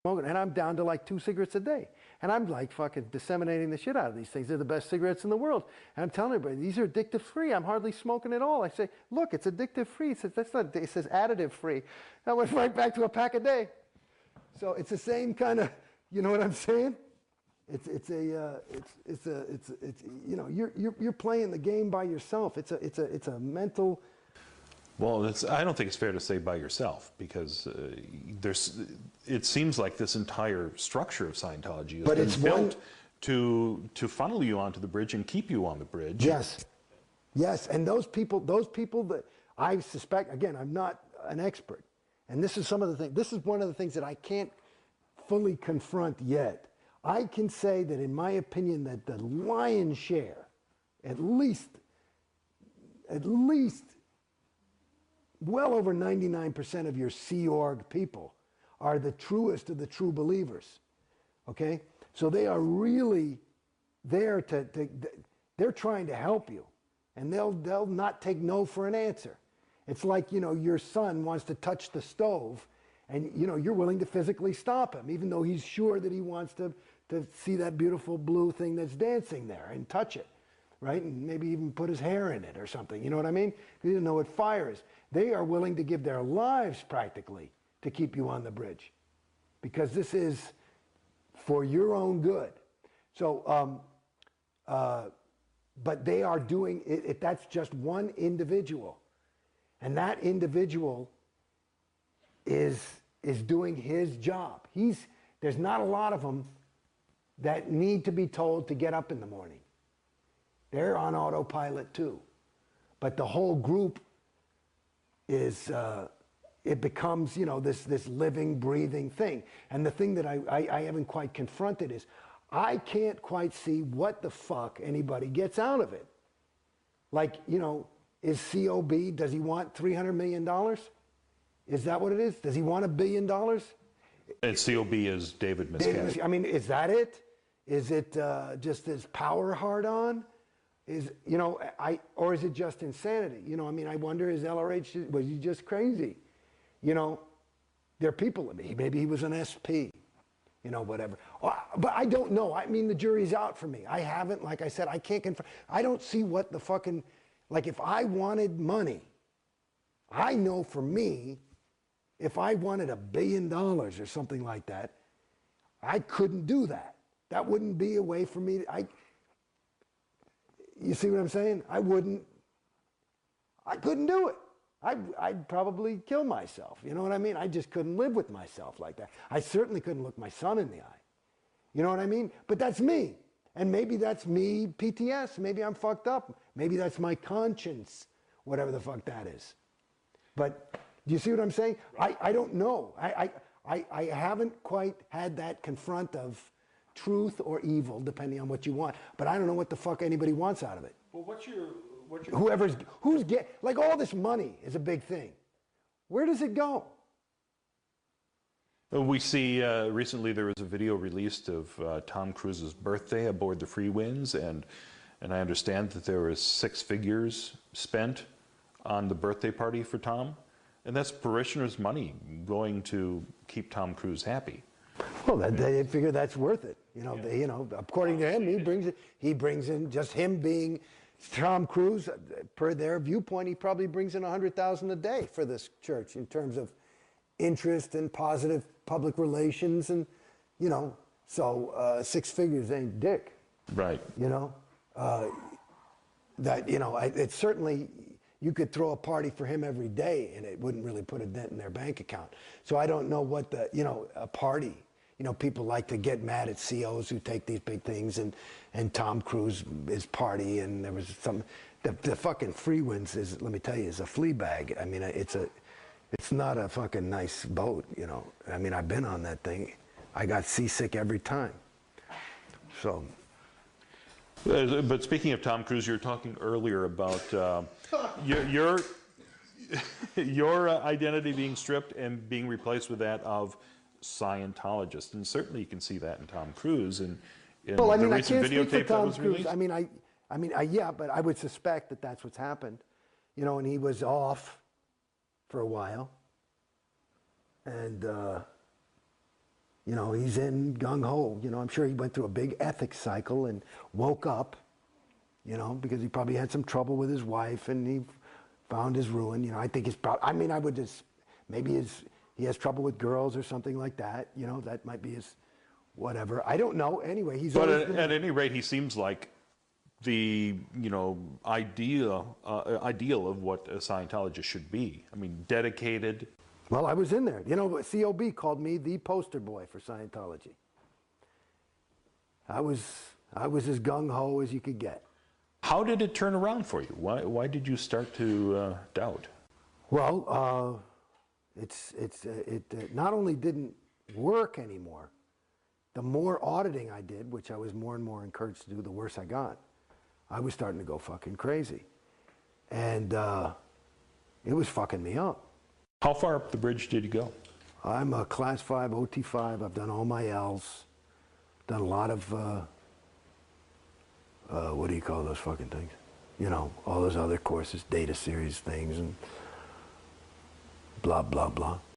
smoking, and I'm down to like 2 cigarettes a day. And I'm like fucking disseminating the shit out of these things. They're the best cigarettes in the world. And I'm telling everybody, these are addictive free. I'm hardly smoking at all. I say, look, it's addictive free. It says, that's not, it says additive free. I went right back to a pack a day. So it's the same kind of, you know what I'm saying? It's you know, you're playing the game by yourself. It's a mental. Well, I don't think it's fair to say by yourself, because it seems like this entire structure of Scientology has been built to funnel you onto the bridge and keep you on the bridge. Yes, yes, and those people that I suspect, again, I'm not an expert, and this is some of the things. This is one of the things that I can't fully confront yet. I can say that, in my opinion, that the lion's share, at least well over 99% of your Sea Org people are the truest of the true believers, okay? So they are really there they're trying to help you, and they'll not take no for an answer. It's like, you know, your son wants to touch the stove, and, you know, you're willing to physically stop him, even though he's sure that he wants to see that beautiful blue thing that's dancing there and touch it, right? And maybe even put his hair in it or something, you know what I mean? He doesn't know what fire is. They are willing to give their lives practically to keep you on the bridge, because this is for your own good. So, but they are doing it. That's just one individual, and that individual is doing his job. There's not a lot of them that need to be told to get up in the morning. They're on autopilot too. But the whole group is, it becomes, you know, this living, breathing thing. And the thing that I haven't quite confronted is, I can't quite see what the fuck anybody gets out of it. Like, you know, is COB, does he want $300 million? Is that what it is? Does he want $1 billion? And COB is David Miscavige. I mean, is that it? Is it just this power hard-on? Is, you know, or is it just insanity? You know, I mean, I wonder, is LRH, was he just crazy? You know, there are people, maybe he was an SP, you know, whatever. But I don't know. I mean, the jury's out for me. I haven't, like I said, I can't confirm. I don't see what the fucking, like, if I wanted money, I know for me, if I wanted $1 billion or something like that, I couldn't do that. That wouldn't be a way for me to, you see what I'm saying? I couldn't do it. I'd probably kill myself. You know what I mean? I just couldn't live with myself like that. I certainly couldn't look my son in the eye. You know what I mean? But that's me. And maybe that's me PTS. Maybe I'm fucked up. Maybe that's my conscience, whatever the fuck that is. But do you see what I'm saying? I don't know. I haven't quite had that confront of truth or evil, depending on what you want. But I don't know what the fuck anybody wants out of it. Well, who's like, all this money is a big thing. Where does it go? We see recently there was a video released of Tom Cruise's birthday aboard the Free Winds, and I understand that there was 6 figures spent on the birthday party for Tom, and that's parishioners' money going to keep Tom Cruise happy. Well, they figure that's worth it. You know, yeah. you know, according to him, he brings in, just him being Tom Cruise, per their viewpoint, he probably brings in $100,000 a day for this church in terms of interest and positive public relations, and, you know, so 6 figures ain't dick. Right. You know, that, you know, it's certainly, you could throw a party for him every day and it wouldn't really put a dent in their bank account. So I don't know what the, you know, a party, you know, people like to get mad at COs who take these big things, and Tom Cruise is party, and there was some, the fucking Free Winds is, let me tell you, is a flea bag. I mean, it's not a fucking nice boat, you know. I mean, I've been on that thing. I got seasick every time. So. But speaking of Tom Cruise, you were talking earlier about your identity being stripped and being replaced with that of Scientologist, and certainly you can see that in Tom Cruise and in well, I mean, the recent I can't speak videotape for Tom that was Cruise. released. I mean, yeah, but I would suspect that that's what's happened, you know. And he was off for a while, and You know, he's in gung-ho. You know, I'm sure he went through a big ethics cycle and woke up, you know, because he probably had some trouble with his wife and he found his ruin. You know, I think he's probably, I mean, I would just, maybe he has trouble with girls or something like that. You know, that might be his whatever. I don't know. Anyway, he's But always been, at any rate, he seems like the, you know, ideal of what a Scientologist should be. I mean, dedicated. well, I was in there. You know, COB called me the poster boy for Scientology. I was as gung-ho as you could get. How did it turn around for you? Why did you start to doubt? Well, it not only didn't work anymore, the more auditing I did, which I was more and more encouraged to do, the worse I got. I was starting to go fucking crazy. And it was fucking me up. How far up the bridge did you go? I'm a class 5, OT5. I've done all my L's. Done a lot of, what do you call those fucking things? You know, all those other courses, data series things and blah, blah, blah.